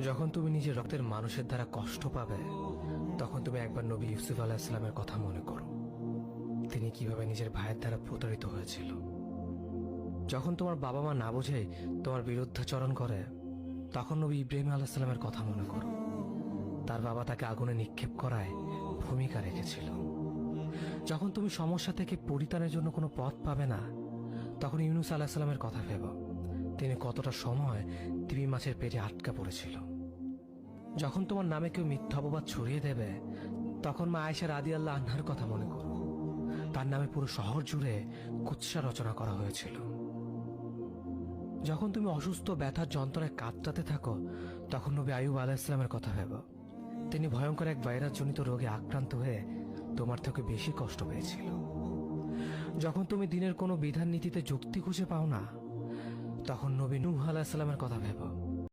যখন তুমি নিজের রক্তের মানুষের দ্বারা কষ্ট পাবে, তখন তুমি একবার নবী ইউসুফ আলাইহিস সালামের কথা মনে করো। তিনি কিভাবে নিজের ভাইয়ের দ্বারা প্রতারিত হয়েছিল। যখন তোমার বাবা মা না বুঝেই তোমার বিরুদ্ধাচরণ করে, তখন নবী ইব্রাহিম আলাইহিস সালামের কথা মনে করো। তার বাবা তাকে আগুনে নিক্ষেপ করায় ভূমিকা রেখেছিল। যখন তুমি সমস্যা থেকে পরিত্রাণের জন্য কোনো পথ পাবে না, তখন ইউনুস আলাইহিস সালামের কথা ভেবো। তিনি কতটা সময় তিমি মাছের পেটে আটকা পড়েছিল। যখন তোমার নামে কেউ মিথ্যা অপবাদ ছড়িয়ে দেবে, তখন মা আয়েশা রাদিয়াল্লাহু আনহার কথা মনে করো। তার নামে পুরো শহর জুড়ে কুৎসা রচনা করা হয়েছিল। যখন তুমি অসুস্থ ব্যথার যন্ত্রণায় কাতরাতে থাকো, তখন নবী আইয়ুব আলাইহিস সালামের কথা ভেবো। তিনি ভয়ঙ্কর এক ভাইরাসজনিত রোগে আক্রান্ত হয়ে তোমার থেকে বেশি কষ্ট পেয়েছিল। যখন তুমি দিনের কোনো বিধান নীতিতে যুক্তি খুঁজে পাও না, তখন নবী নূহ আলাইহিস সালামের কথা ভেবো।